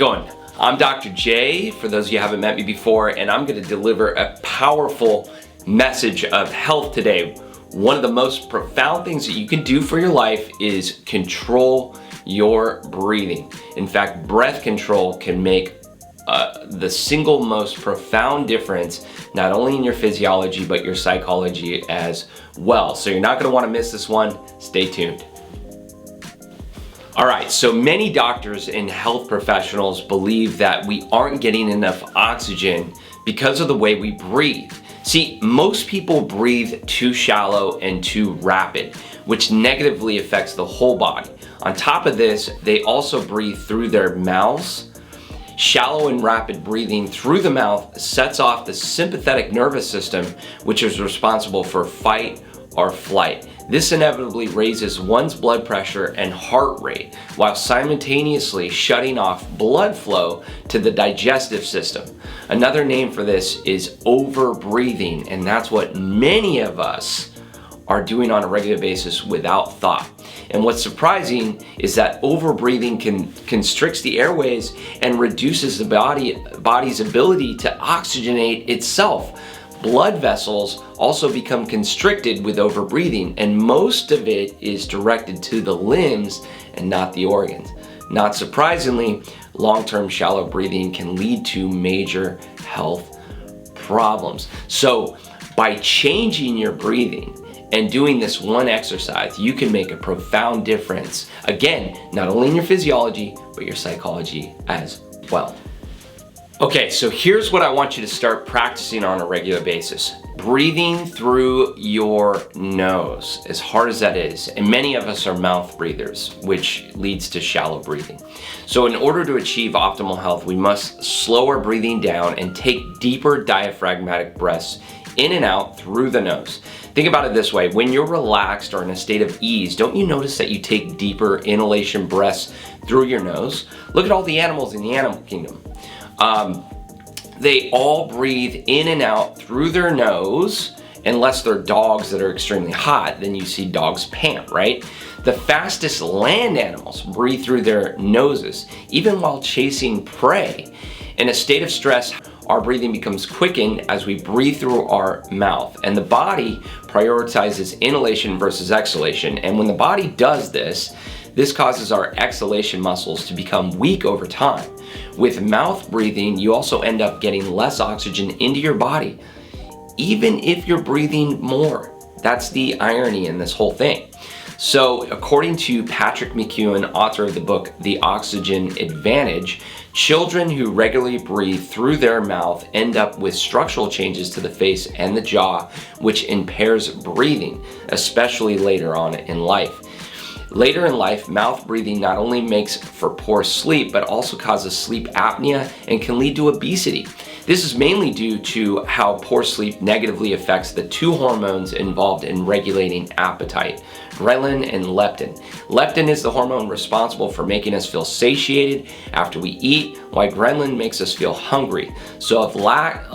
going? I'm Dr. J, for those of you who haven't met me before, and I'm going to deliver a powerful message of health today. One of the most profound things that you can do for your life is control your breathing. In fact, breath control can make the single most profound difference, not only in your physiology, but your psychology as well. So you're not going to want to miss this one. Stay tuned. All right, so many doctors and health professionals believe that we aren't getting enough oxygen because of the way we breathe. See, most people breathe too shallow and too rapid, which negatively affects the whole body. On top of this, they also breathe through their mouths. Shallow and rapid breathing through the mouth sets off the sympathetic nervous system, which is responsible for fight or flight. This inevitably raises one's blood pressure and heart rate while simultaneously shutting off blood flow to the digestive system. Another name for this is over-breathing, and that's what many of us are doing on a regular basis without thought. And what's surprising is that over-breathing constricts the airways and reduces the body's ability to oxygenate itself. Blood vessels also become constricted with overbreathing, and most of it is directed to the limbs and not the organs. Not surprisingly, long-term shallow breathing can lead to major health problems. So by changing your breathing and doing this one exercise, you can make a profound difference. Again, not only in your physiology, but your psychology as well. Okay, so here's what I want you to start practicing on a regular basis. Breathing through your nose, as hard as that is. And many of us are mouth breathers, which leads to shallow breathing. So in order to achieve optimal health, we must slow our breathing down and take deeper diaphragmatic breaths in and out through the nose. Think about it this way: when you're relaxed or in a state of ease, don't you notice that you take deeper inhalation breaths through your nose? Look at all the animals in the animal kingdom. They all breathe in and out through their nose, unless they're dogs that are extremely hot, then you see dogs pant, right? The fastest land animals breathe through their noses, even while chasing prey. In a state of stress, our breathing becomes quickened as we breathe through our mouth, and the body prioritizes inhalation versus exhalation. And when the body does this, this causes our exhalation muscles to become weak over time. With mouth breathing, you also end up getting less oxygen into your body, even if you're breathing more. That's the irony in this whole thing. So according to Patrick McKeown, author of the book, The Oxygen Advantage, children who regularly breathe through their mouth end up with structural changes to the face and the jaw, which impairs breathing, especially later on in life. Later in life, mouth breathing not only makes for poor sleep, but also causes sleep apnea and can lead to obesity. This is mainly due to how poor sleep negatively affects the two hormones involved in regulating appetite: ghrelin and leptin. Leptin is the hormone responsible for making us feel satiated after we eat, while ghrelin makes us feel hungry. So if a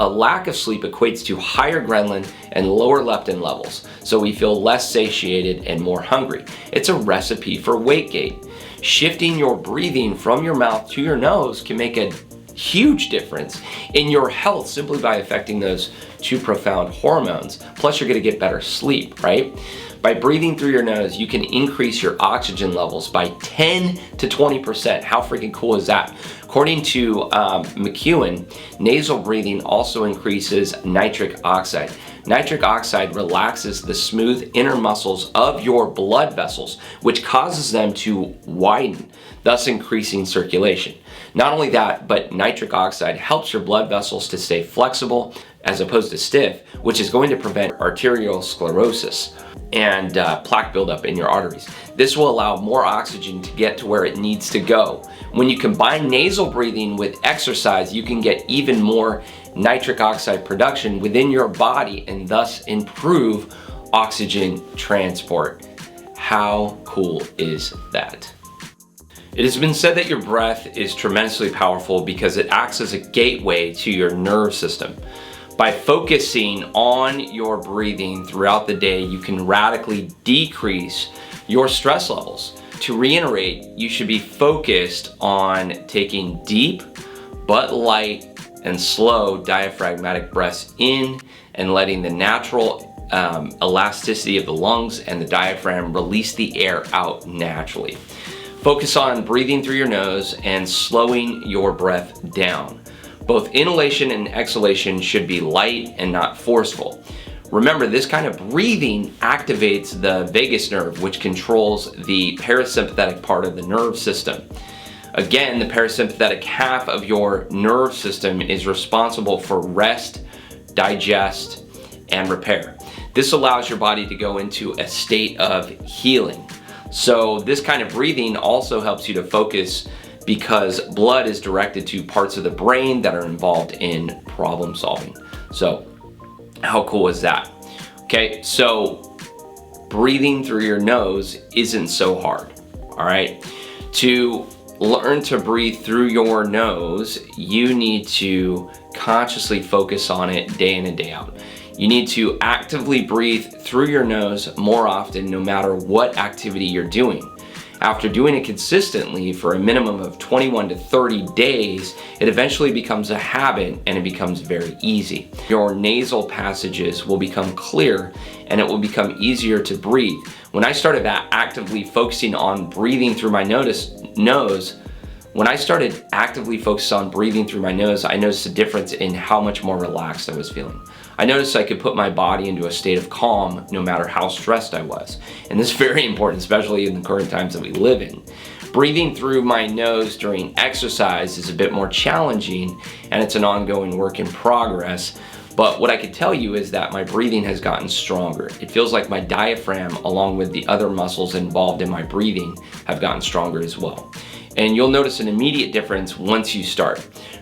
lack of sleep equates to higher ghrelin and lower leptin levels, so we feel less satiated and more hungry. It's a recipe for weight gain. Shifting your breathing from your mouth to your nose can make a huge difference in your health simply by affecting those two profound hormones. Plus, you're going to get better sleep, right? By breathing through your nose, you can increase your oxygen levels by 10 to 20%. How freaking cool is that? According to McKeown, nasal breathing also increases nitric oxide. Nitric oxide relaxes the smooth inner muscles of your blood vessels, which causes them to widen, thus increasing circulation. Not only that, but nitric oxide helps your blood vessels to stay flexible as opposed to stiff, which is going to prevent arteriosclerosis and plaque buildup in your arteries. This will allow more oxygen to get to where it needs to go. When you combine nasal breathing with exercise, you can get even more nitric oxide production within your body and thus improve oxygen transport. How cool is that? It has been said that your breath is tremendously powerful because it acts as a gateway to your nerve system. By focusing on your breathing throughout the day, you can radically decrease your stress levels. to reiterate, you should be focused on taking deep but light and slow diaphragmatic breaths in and letting the natural elasticity of the lungs and the diaphragm release the air out naturally. Focus on breathing through your nose and slowing your breath down. Both inhalation and exhalation should be light and not forceful. Remember, this kind of breathing activates the vagus nerve, which controls the parasympathetic part of the nerve system. Again, the parasympathetic half of your nerve system is responsible for rest, digest, and repair. This allows your body to go into a state of healing. So this kind of breathing also helps you to focus because blood is directed to parts of the brain that are involved in problem solving. So how cool is that? Okay, so breathing through your nose isn't so hard, all right? To learn to breathe through your nose, you need to consciously focus on it day in and day out. You need to actively breathe through your nose more often, no matter what activity you're doing. After doing it consistently for a minimum of 21 to 30 days, it eventually becomes a habit and it becomes very easy. Your nasal passages will become clear and it will become easier to breathe. When I started actively focusing on breathing through my nose, I noticed a difference in how much more relaxed I was feeling. I noticed I could put my body into a state of calm no matter how stressed I was. And this is very important, especially in the current times that we live in. Breathing through my nose during exercise is a bit more challenging and it's an ongoing work in progress. But what I can tell you is that my breathing has gotten stronger. It feels like my diaphragm, along with the other muscles involved in my breathing, have gotten stronger as well. And you'll notice an immediate difference once you start.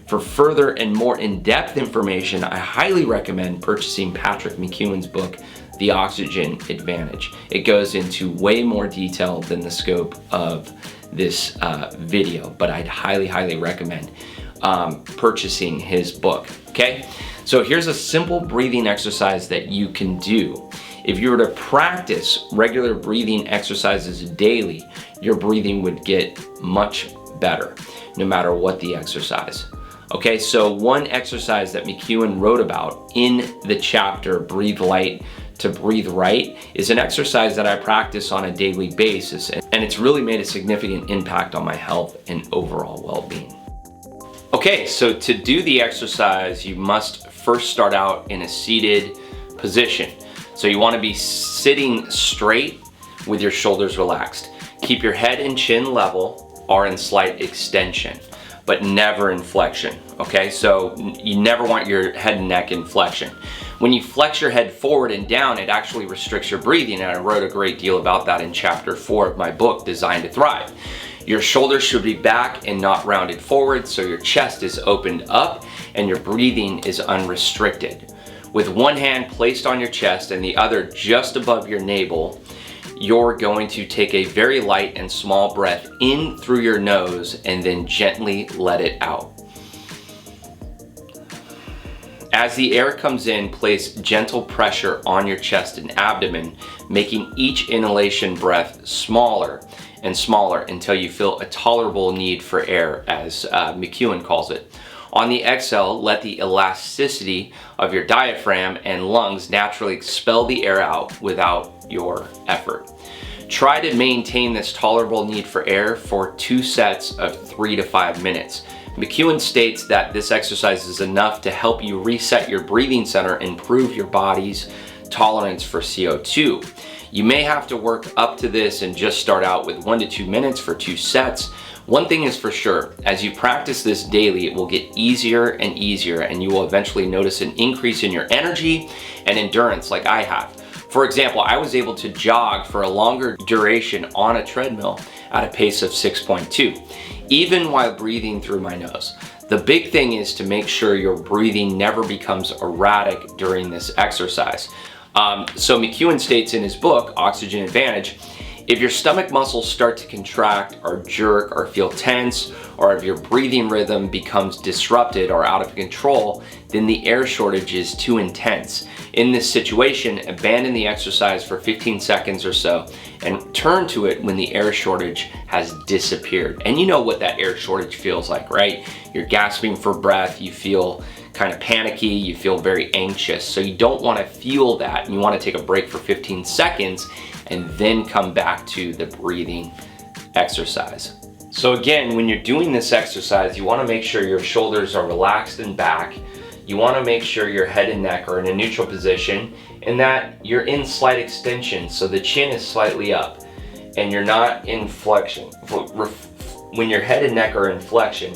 For further and more in-depth information, I highly recommend purchasing Patrick McKeown's book, The Oxygen Advantage. It goes into way more detail than the scope of this video, but I'd highly recommend purchasing his book, okay? So here's a simple breathing exercise that you can do. If you were to practice regular breathing exercises daily, your breathing would get much better, no matter what the exercise. Okay, so one exercise that McKeown wrote about in the chapter, Breathe Light to Breathe Right, is an exercise that I practice on a daily basis, and it's really made a significant impact on my health and overall well-being. Okay, so to do the exercise, you must first start out in a seated position. So you want to be sitting straight with your shoulders relaxed. Keep your head and chin level or in slight extension, but never in flexion, okay? So you never want your head and neck in flexion. When you flex your head forward and down, it actually restricts your breathing, and I wrote a great deal about that in chapter 4 of my book, Designed to Thrive. Your shoulders should be back and not rounded forward, so your chest is opened up and your breathing is unrestricted. With one hand placed on your chest and the other just above your navel, you're going to take a very light and small breath in through your nose and then gently let it out. As the air comes in, place gentle pressure on your chest and abdomen, making each inhalation breath smaller and smaller until you feel a tolerable need for air, as McKeown calls it. On the exhale, let the elasticity of your diaphragm and lungs naturally expel the air out without your effort. Try to maintain this tolerable need for air for 2 sets of 3 to 5 minutes. McKeown states that this exercise is enough to help you reset your breathing center and improve your body's tolerance for CO2. You may have to work up to this and just start out with 1 to 2 minutes for 2 sets. One thing is for sure, as you practice this daily, it will get easier and easier, and you will eventually notice an increase in your energy and endurance like I have. For example, I was able to jog for a longer duration on a treadmill at a pace of 6.2, even while breathing through my nose. The big thing is to make sure your breathing never becomes erratic during this exercise. So McKeown states in his book, Oxygen Advantage, If your stomach muscles start to contract or jerk or feel tense, or if your breathing rhythm becomes disrupted or out of control, then the air shortage is too intense. In this situation, abandon the exercise for 15 seconds or so and turn to it when the air shortage has disappeared. And you know what that air shortage feels like, right? You're gasping for breath, you feel kind of panicky, you feel very anxious. So you don't want to feel that, and you want to take a break for 15 seconds and then come back to the breathing exercise. So again, when you're doing this exercise, you want to make sure your shoulders are relaxed and back. You want to make sure your head and neck are in a neutral position and that you're in slight extension, so the chin is slightly up and you're not in flexion. When your head and neck are in flexion,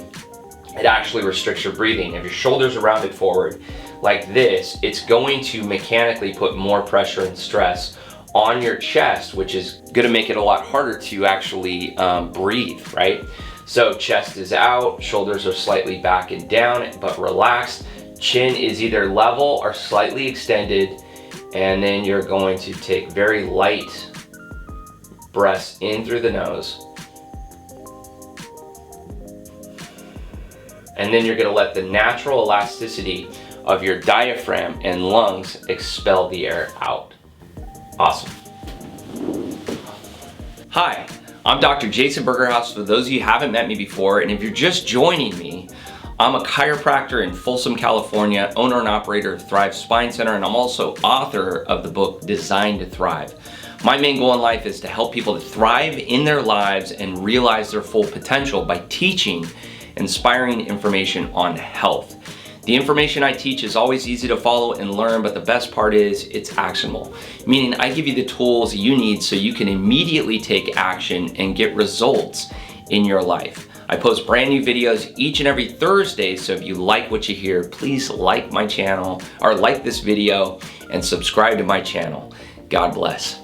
it actually restricts your breathing. If your shoulders are rounded forward like this, it's going to mechanically put more pressure and stress on your chest, which is gonna make it a lot harder to actually breathe, right? So chest is out, shoulders are slightly back and down, but relaxed. Chin is either level or slightly extended, and then you're going to take very light breaths in through the nose. And then you're gonna let the natural elasticity of your diaphragm and lungs expel the air out. Awesome. Hi, I'm Dr. Jason Bergerhaus, for those of you who haven't met me before, and if you're just joining me, I'm a chiropractor in Folsom, California, owner and operator of Thrive Spine Center, and I'm also author of the book Designed to Thrive. My main goal in life is to help people to thrive in their lives and realize their full potential by teaching inspiring information on health. The information I teach is always easy to follow and learn, but the best part is it's actionable, meaning I give you the tools you need so you can immediately take action and get results in your life. I post brand new videos each and every Thursday, so if you like what you hear, please like my channel, or like this video and subscribe to my channel. God bless.